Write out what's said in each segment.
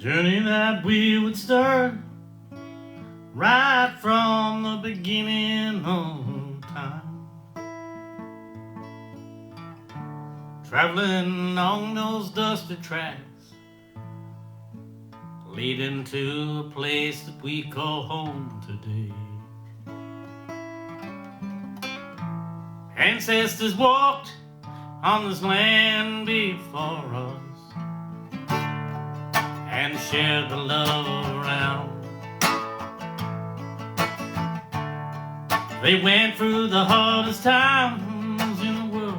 Journey that we would start right from the beginning of time, traveling along those dusty tracks leading to a place that we call home today. Ancestors walked on this land before us and shared the love around. They went through the hardest times in the world,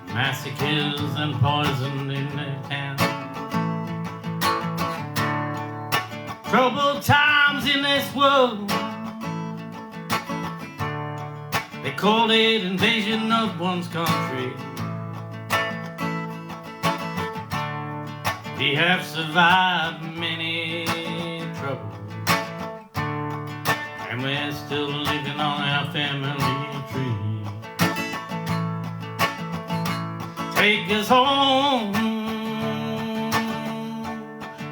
massacres and poison in their town. Troubled times in this world, they called it invasion of one's country. We have survived many troubles, and we're still living on our family tree. Take us home,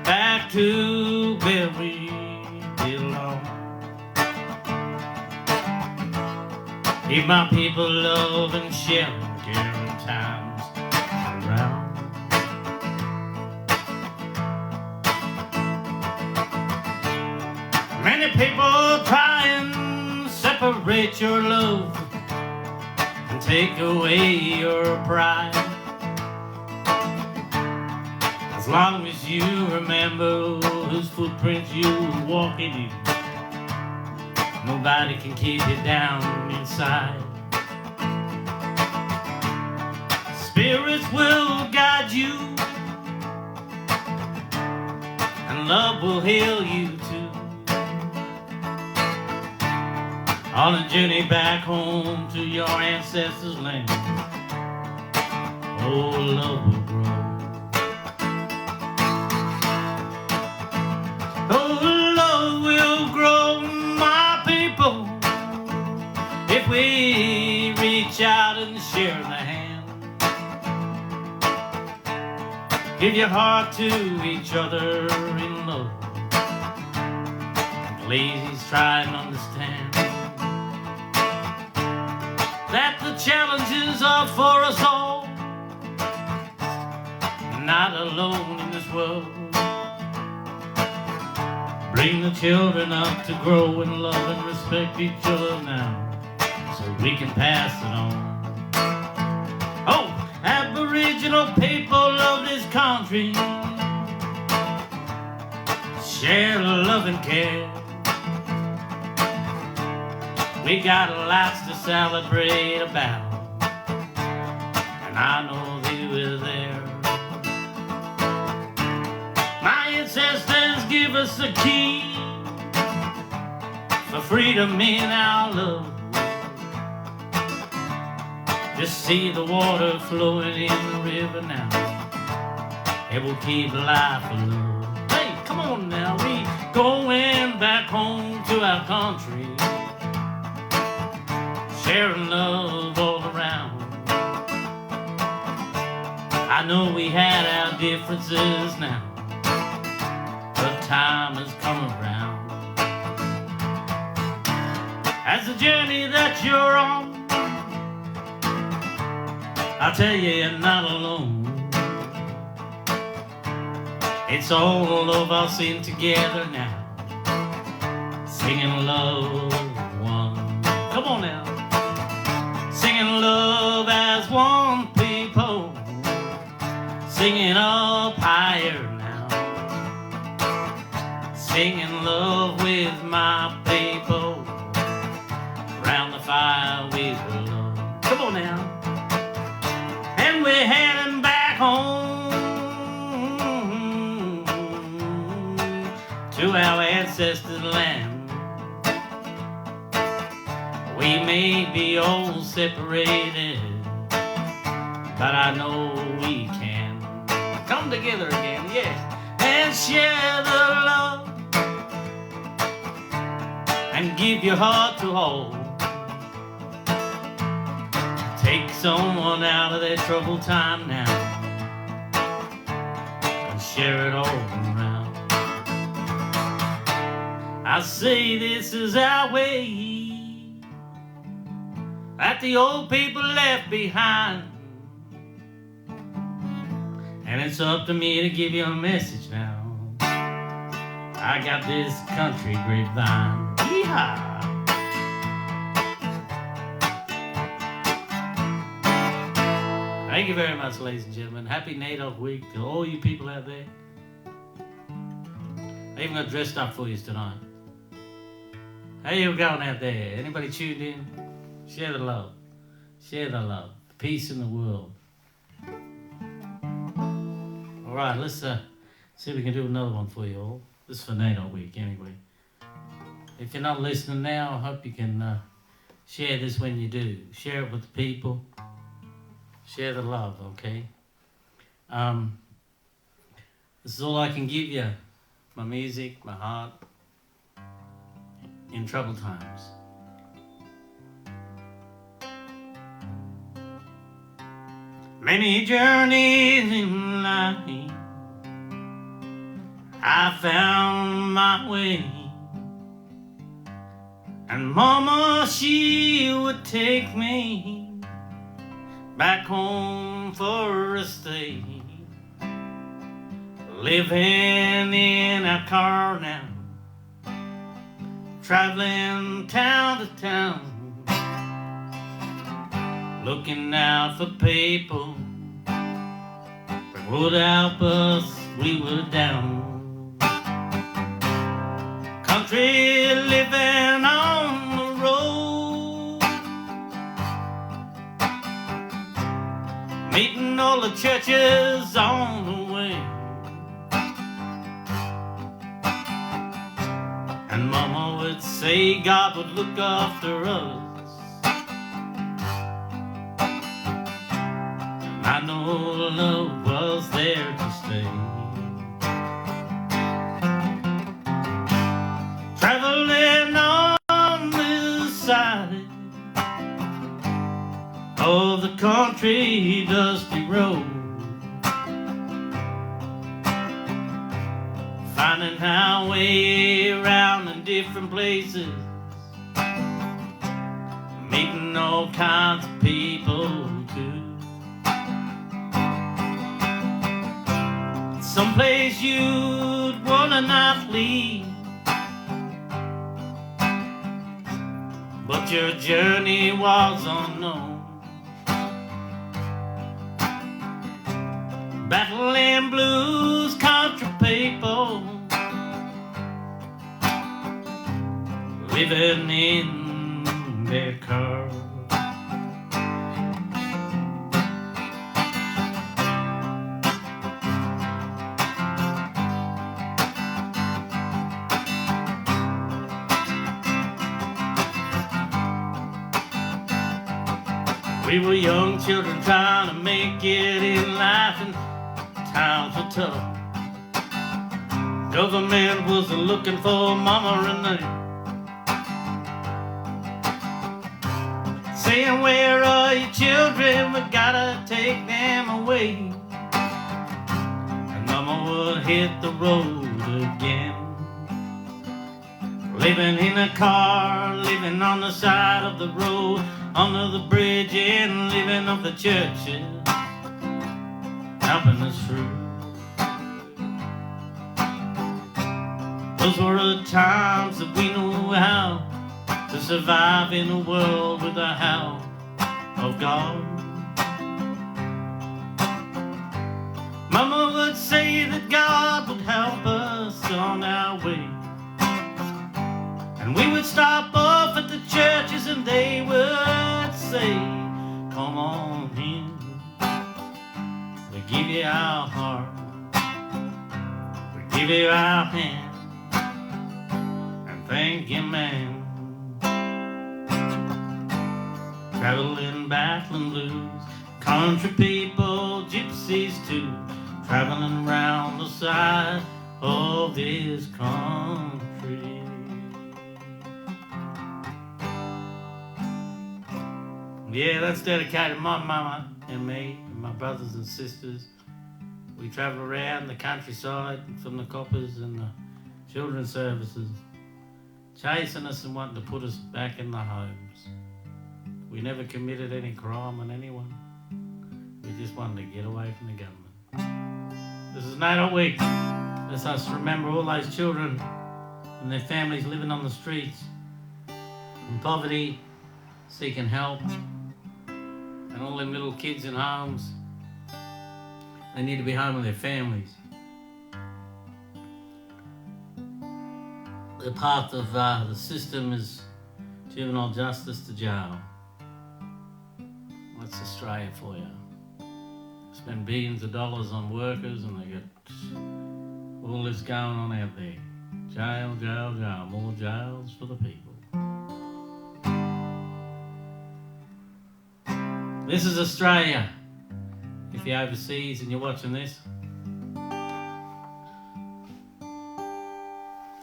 back to where we belong. Give my people love and sharing, caring times around. Many people try and separate your love and take away your pride. As long as you remember whose footprints you were walking in, nobody can keep you down inside. Spirits will guide you, and love will heal you too. On a journey back home to your ancestors' land, oh, love will grow. Oh, love will grow, my people, if we reach out and share the hand. Give your heart to each other in love, and please try and understand that the challenges are for us all, not alone in this world. Bring the children up to grow in love and respect each other now, so we can pass it on. Oh, Aboriginal people of this country, share love and care. We got lots to celebrate about, and I know they were there. My ancestors give us the key for freedom in our love. Just see the water flowing in the river now, it will keep life alive. Hey, come on now, we going back home to our country, sharing love all around. I know we had our differences now, but time has come around. As the journey that you're on, I'll tell you, you're not alone. It's all of us in together now, singing love one. Come on now. Singing love as one people, singing up higher now, singing love with my people, round the fire we will love. Come on now. And we're heading back home to our ancestors' land. We may be all separated, but I know we can come together again, yes, and share the love and give your heart to hold. Take someone out of their troubled time now, share it all around. I say this is our way that the old people left behind, and it's up to me to give you a message now. I got this country grapevine. Yeehaw! Thank you very much, ladies and gentlemen. Happy NAIDOC week to all you people out there. I even got dressed up for you tonight. How you going out there? Anybody tuned in? Share the love. Share the love. Peace in the world. All right, let's see if we can do another one for you all. This is for NAIDOC week anyway. If you're not listening now, I hope you can share this when you do. Share it with the people. Share the love, okay? This is all I can give you. My music, my heart, in troubled times. Many journeys in life, I found my way, and Mama, she would take me back home for a stay. Living in a car now, traveling town to town, looking out for people that would help us, we were down. Country living on the road, meeting all the churches on the way, and Mama would say God would look after us. I know love was there to stay. Traveling on this side of the country dusty road, finding our way around in different places, meeting all kinds of people too. Someplace you'd wanna not leave, but your journey was unknown. Battling blues country people, living in their car. We were young children trying to make it in life, and times were tough. Government was looking for Mama and Renee, saying, where are your children? We gotta take them away. And Mama would hit the road again, living in a car, living on the side of the road, under the bridge, and living off the churches, helping us through. Those were the times that we knew how to survive in a world with the help of God. Mama would say that God would help us on our way, and we would stop off at the churches and they would say, come on in, we give you our heart, we give you our hand, and thank you, man. Traveling, battling blues, country people, gypsies too, traveling around the side of this country. Yeah, that's dedicated to my mama and me and my brothers and sisters We travel around the countryside from the coppers and the children's services, chasing us and wanting to put us back in the homes. We never committed any crime on anyone. We just wanted to get away from the government. This is NAIDOC Week. Let's us remember all those children and their families living on the streets in poverty, seeking help, and all them little kids in homes. They need to be home with their families. The path of the system is juvenile justice to jail. That's Australia for you. Spend billions of dollars on workers and they get all this going on out there. Jail, jail, jail. More jails for the people. This is Australia. If you're overseas and you're watching this,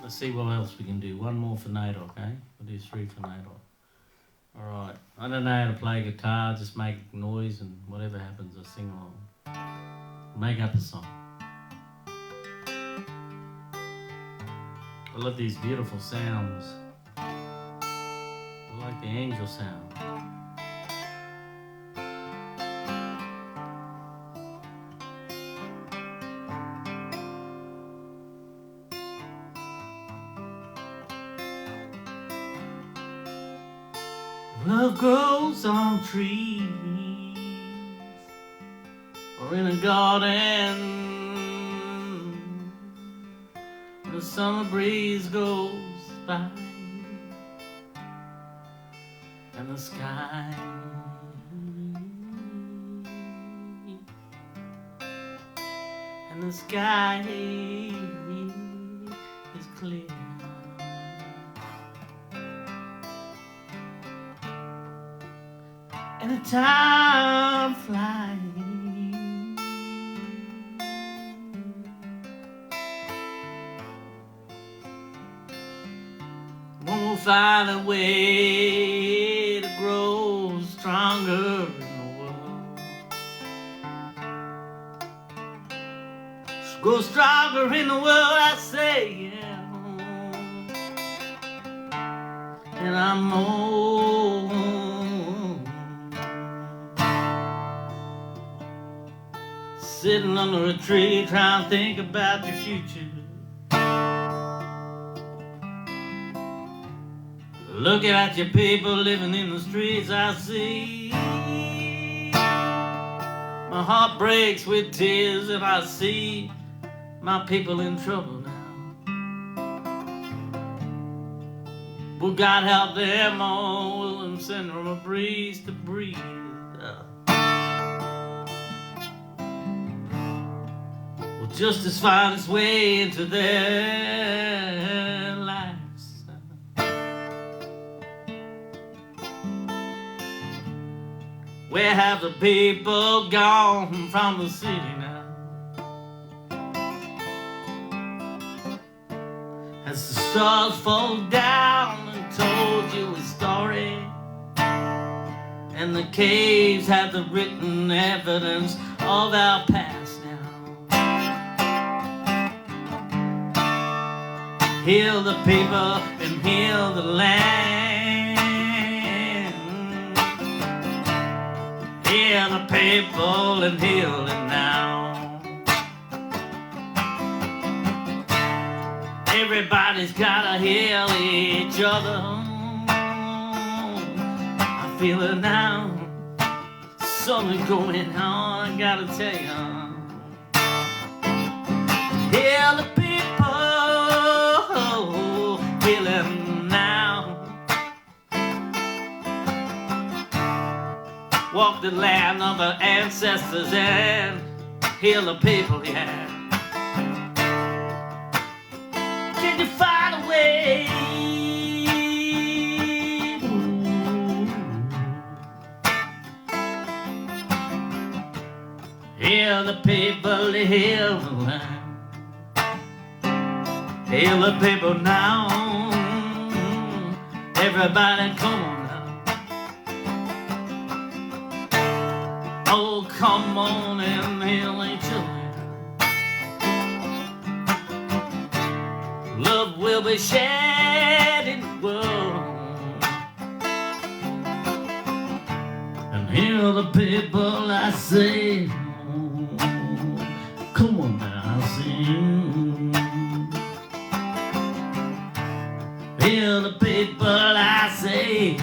let's see what else we can do. One more for NAIDOC, eh? We'll do 3 for NAIDOC. Alright, I don't know how to play guitar, just make noise and whatever happens I sing along. Make up a song. I love these beautiful sounds. I like the angel sound. Love grows on trees or in a garden. The summer breeze goes by and the sky is clear. And the time flies. One will find a way to grow stronger in the world. Grow stronger in the world, I say, yeah. And I'm old. Sitting under a tree trying to think about your future. Looking at your people living in the streets, I see. My heart breaks with tears and I see my people in trouble now. Will God help them all? Will them send them a breeze to breathe? Justice find its way into their lives. Where have the people gone from the city now? As the stars fall down and told you a story, and the caves have the written evidence of our past now. Heal the people and heal the land. Heal the people and heal it now. Everybody's gotta heal each other. I feel it now. Something going on, I gotta tell you. Heal the people. Heal him now. Walk the land of our ancestors and heal the people, yeah. Can you find a way? Heal the people, heal the land. Heal the people now. Everybody come on now. Oh, come on and heal each other. will be shared in the world. And hear the people I say, come on now, sing. Hear the people I say,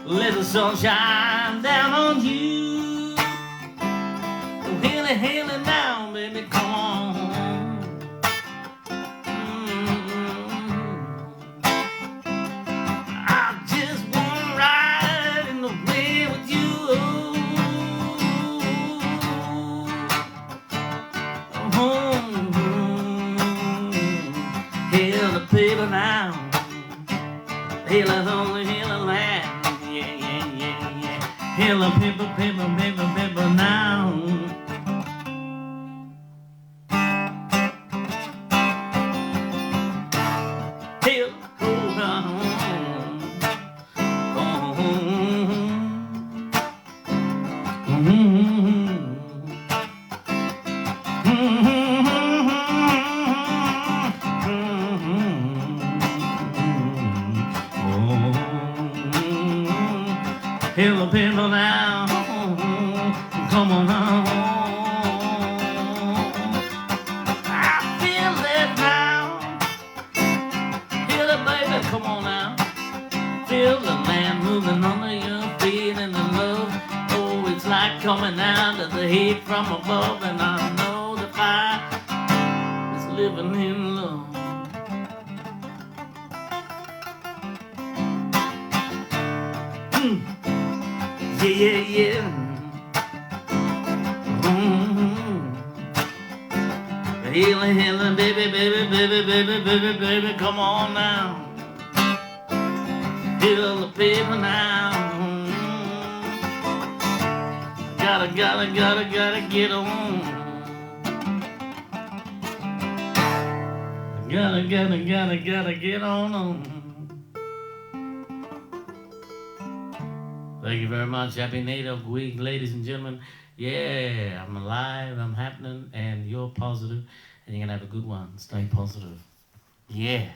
let the sun shine down on you. Hail it, hail it now, baby, come on. I just wanna ride in the wind with you. Hail the people now. Hail the holy, hail the land. Yeah, yeah, yeah, yeah. Hail the people, people, people, people now. Hail, oh, Hear the people now, come on now. I feel it now. Hear the baby, come on now. Feel the land moving under your feet and the love. Oh, it's like coming out of the heat from above. And I know the fire is living in love. Yeah, yeah, yeah. Healing, healing, baby, baby, baby, baby, baby, baby, come on now. Heal the people now. Gotta get on. Gotta get on. Thank you very much. Happy NAIDOC week, ladies and gentlemen. Yeah, I'm alive, I'm happening, and you're positive, and you're gonna have a good one. Stay positive. Yeah.